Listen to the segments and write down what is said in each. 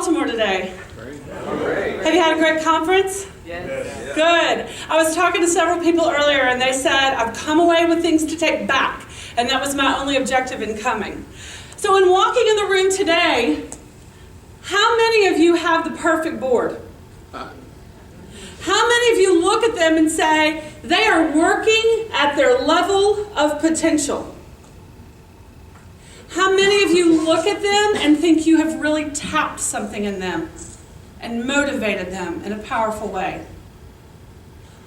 Baltimore today? Great. Have you had a great conference? Yes. Good. I was talking to several people earlier and they said, I've come away with things to take back. And that was my only objective in coming. So in walking in the room today, how many of you have the perfect board? How many of you look at them and say, they are working at their level of potential? How many of you look at them and think you have really tapped something in them and motivated them in a powerful way?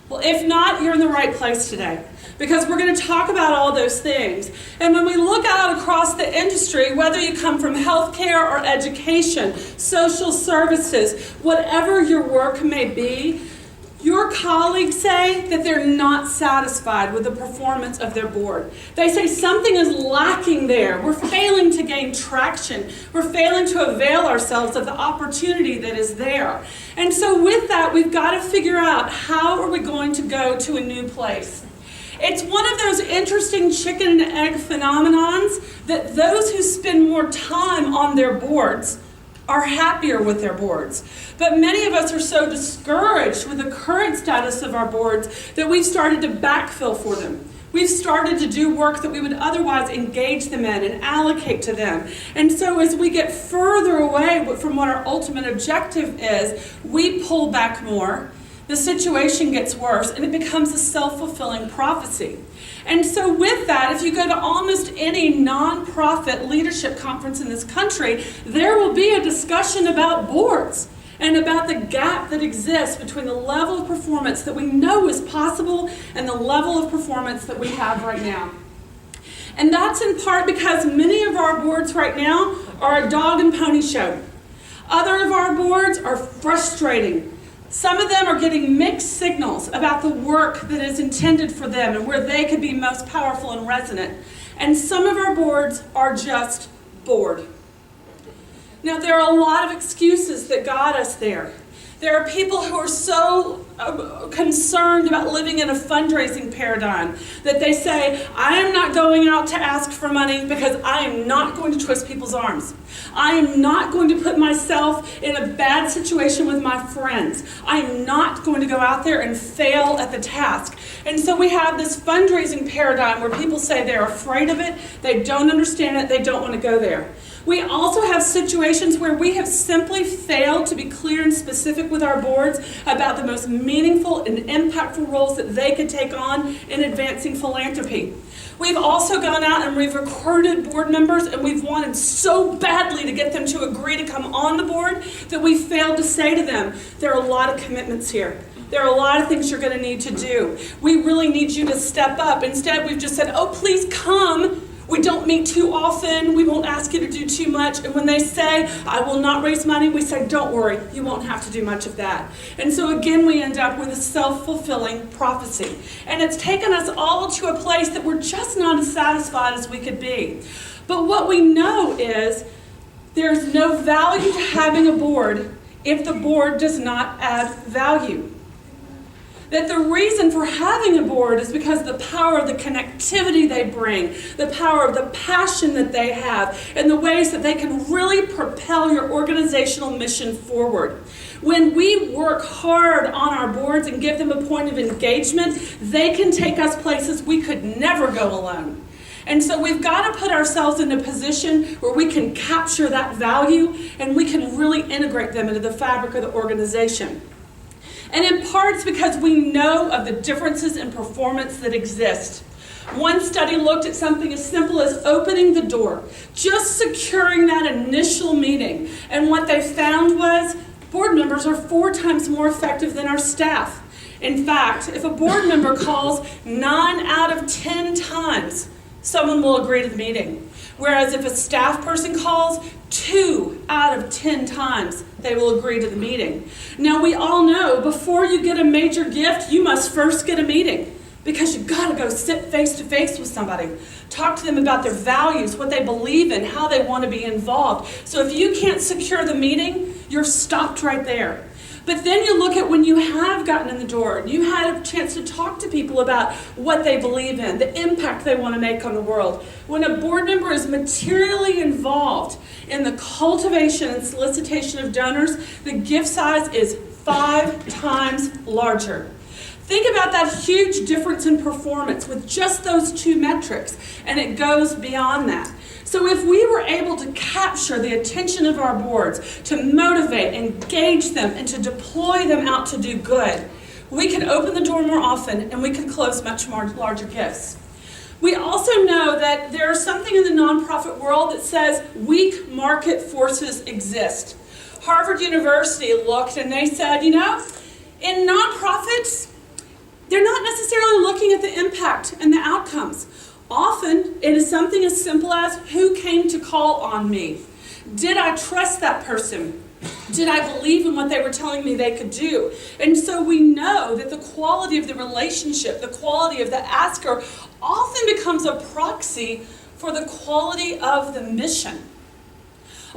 Well, if not, you're in the right place today, because we're going to talk about all those things. And when we look out across the industry, whether you come from healthcare or education, social services, whatever your work may be, your colleagues say that they're not satisfied with the performance of their board. They say something is lacking there. We're failing to gain traction. We're failing to avail ourselves of the opportunity that is there. And so with that, we've got to figure out, how are we going to go to a new place? It's one of those interesting chicken and egg phenomenons that those who spend more time on their boards are happier with their boards. But many of us are so discouraged with the current status of our boards that we've started to backfill for them. We've started to do work that we would otherwise engage them in and allocate to them. And so as we get further away from what our ultimate objective is, we pull back more. The situation gets worse, and it becomes a self-fulfilling prophecy. And so with that, if you go to almost any nonprofit leadership conference in this country, there will be a discussion about boards and about the gap that exists between the level of performance that we know is possible and the level of performance that we have right now. And that's in part because many of our boards right now are a dog and pony show. Other of our boards are frustrating. Some of them are getting mixed signals about the work that is intended for them and where they could be most powerful and resonant. And some of our boards are just bored. Now, there are a lot of excuses that got us there. There are people who are so concerned about living in a fundraising paradigm that they say, I am not going out to ask for money because I am not going to twist people's arms. I am not going to put myself in a bad situation with my friends. I am not going to go out there and fail at the task. And so we have this fundraising paradigm where people say they're afraid of it, they don't understand it, they don't want to go there. We also have situations where we have simply failed to be clear and specific with our boards about the most meaningful and impactful roles that they could take on in advancing philanthropy. We've also gone out and we've recruited board members, and we've wanted so badly to get them to agree to come on the board that we failed to say to them, there are a lot of commitments here. There are a lot of things you're going to need to do. We really need you to step up. Instead, we've just said, oh, please come. We don't meet too often. We won't ask you to do too much. And when they say, I will not raise money, we say, don't worry, you won't have to do much of that. And so again, we end up with a self-fulfilling prophecy. And it's taken us all to a place that we're just not as satisfied as we could be. But what we know is there's no value to having a board if the board does not add value. That the reason for having a board is because of the power of the connectivity they bring, the power of the passion that they have, and the ways that they can really propel your organizational mission forward. When we work hard on our boards and give them a point of engagement, they can take us places we could never go alone. And so we've got to put ourselves in a position where we can capture that value and we can really integrate them into the fabric of the organization. And in part, it's because we know of the differences in performance that exist. One study looked at something as simple as opening the door, just securing that initial meeting. And what they found was board members are 4 times more effective than our staff. In fact, if a board member calls 9 out of 10 times, someone will agree to the meeting. Whereas if a staff person calls 2 out of 10 times, they will agree to the meeting. Now we all know before you get a major gift, you must first get a meeting, because you've got to go sit face to face with somebody. Talk to them about their values, what they believe in, how they want to be involved. So if you can't secure the meeting, you're stopped right there. But then you look at when you have gotten in the door, and you had a chance to talk to people about what they believe in, the impact they want to make on the world. When a board member is materially involved in the cultivation and solicitation of donors, the gift size is 5 times larger. Think about that huge difference in performance with just those 2 metrics, and it goes beyond that. So if we were able to capture the attention of our boards, to motivate, engage them, and to deploy them out to do good, we could open the door more often and we could close much more larger gifts. We also know that there is something in the nonprofit world that says weak market forces exist. Harvard University looked and they said, in nonprofits, they're not necessarily looking at the impact and the outcomes. Often, it is something as simple as, who came to call on me? Did I trust that person? Did I believe in what they were telling me they could do? And so we know that the quality of the relationship, the quality of the asker, often becomes a proxy for the quality of the mission.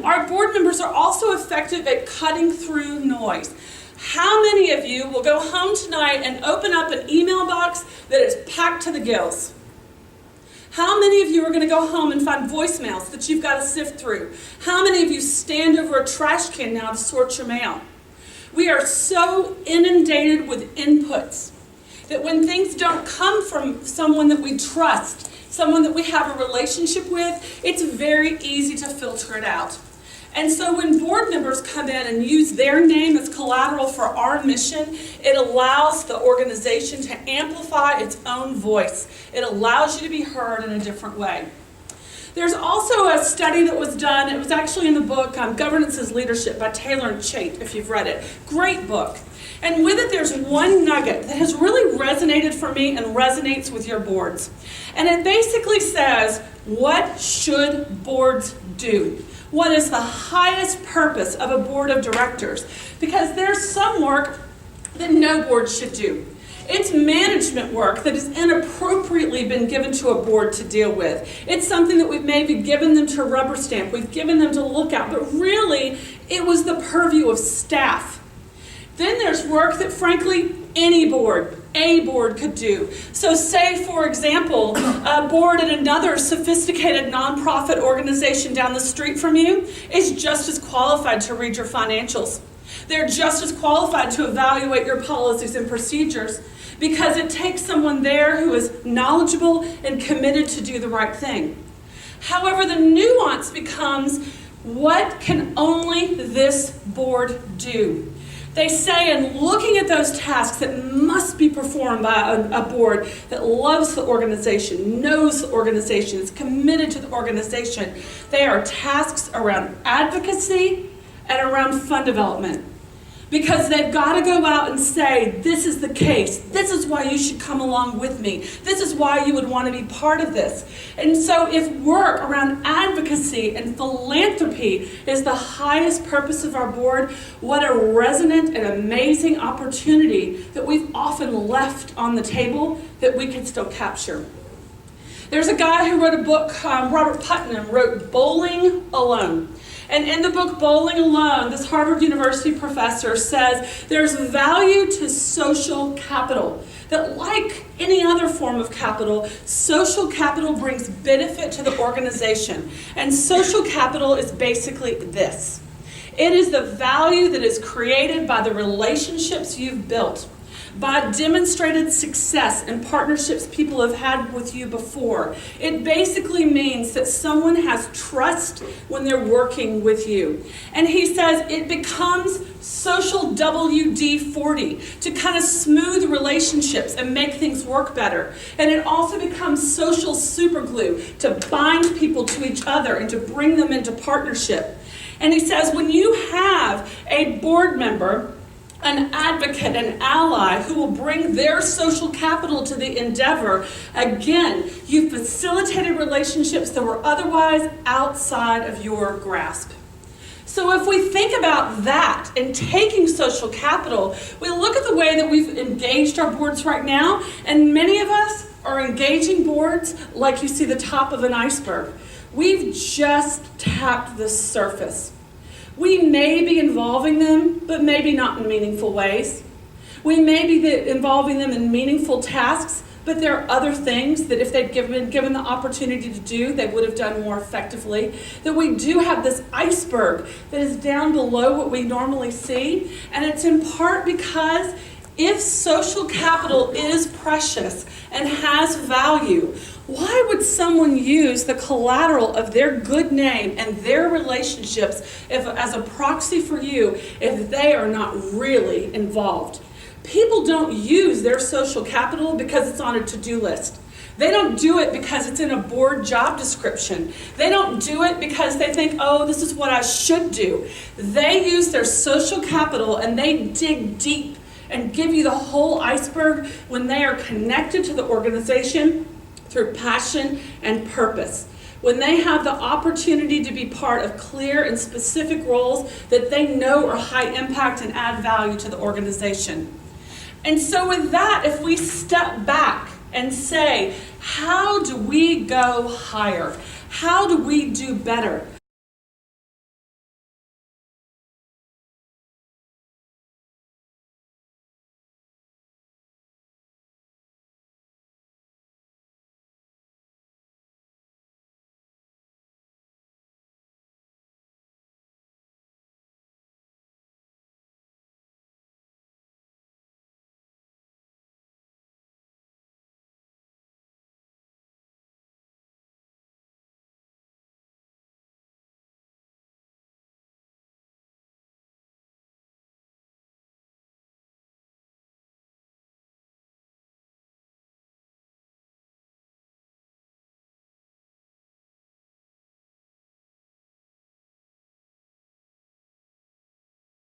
Our board members are also effective at cutting through noise. How many of you will go home tonight and open up an email box that is packed to the gills? How many of you are going to go home and find voicemails that you've got to sift through? How many of you stand over a trash can now to sort your mail? We are so inundated with inputs that when things don't come from someone that we trust, someone that we have a relationship with, it's very easy to filter it out. And so when board members come in and use their name as collateral for our mission, it allows the organization to amplify its own voice. It allows you to be heard in a different way. There's also a study that was done. It was actually in the book Governance is Leadership by Taylor and Chait, if you've read it. Great book. And with it, there's one nugget that has really resonated for me and resonates with your boards. And it basically says, what should boards do? What is the highest purpose of a board of directors? Because there's some work that no board should do. It's management work that has inappropriately been given to a board to deal with. It's something that we've maybe given them to rubber stamp, we've given them to look at, but really it was the purview of staff. Then there's work that frankly any board, a board could do. So say, for example, a board at another sophisticated nonprofit organization down the street from you is just as qualified to read your financials. They're just as qualified to evaluate your policies and procedures because it takes someone there who is knowledgeable and committed to do the right thing. However, the nuance becomes, what can only this board do? They say, in looking at those tasks that must be performed by a board that loves the organization, knows the organization, is committed to the organization, they are tasks around advocacy and around fund development. Because they've got to go out and say, this is the case. This is why you should come along with me. This is why you would want to be part of this. And so if work around advocacy and philanthropy is the highest purpose of our board, what a resonant and amazing opportunity that we've often left on the table that we can still capture. There's a guy who wrote a book, Robert Putnam, wrote Bowling Alone. And in the book Bowling Alone, this Harvard University professor says there's value to social capital. That like any other form of capital, social capital brings benefit to the organization. And social capital is basically this. It is the value that is created by the relationships you've built, by demonstrated success and partnerships people have had with you before. It basically means that someone has trust when they're working with you. And he says it becomes social WD-40 to kind of smooth relationships and make things work better. And it also becomes social superglue to bind people to each other and to bring them into partnership. And he says when you have a board member, an advocate, an ally who will bring their social capital to the endeavor, again, you've facilitated relationships that were otherwise outside of your grasp. So if we think about that and taking social capital, we look at the way that we've engaged our boards right now, and many of us are engaging boards like you see the top of an iceberg. We've just tapped the surface. We may be involving them, but maybe not in meaningful ways. We may be involving them in meaningful tasks, but there are other things that if they'd been given the opportunity to do, they would have done more effectively. That we do have this iceberg that is down below what we normally see, and it's in part because if social capital is precious and has value, why would someone use the collateral of their good name and their relationships as a proxy for you if they are not really involved? People don't use their social capital because it's on a to-do list. They don't do it because it's in a board job description. They don't do it because they think, oh, this is what I should do. They use their social capital and they dig deep and give you the whole iceberg when they are connected to the organization through passion and purpose. When they have the opportunity to be part of clear and specific roles that they know are high impact and add value to the organization. And so with that, if we step back and say, how do we go higher? How do we do better?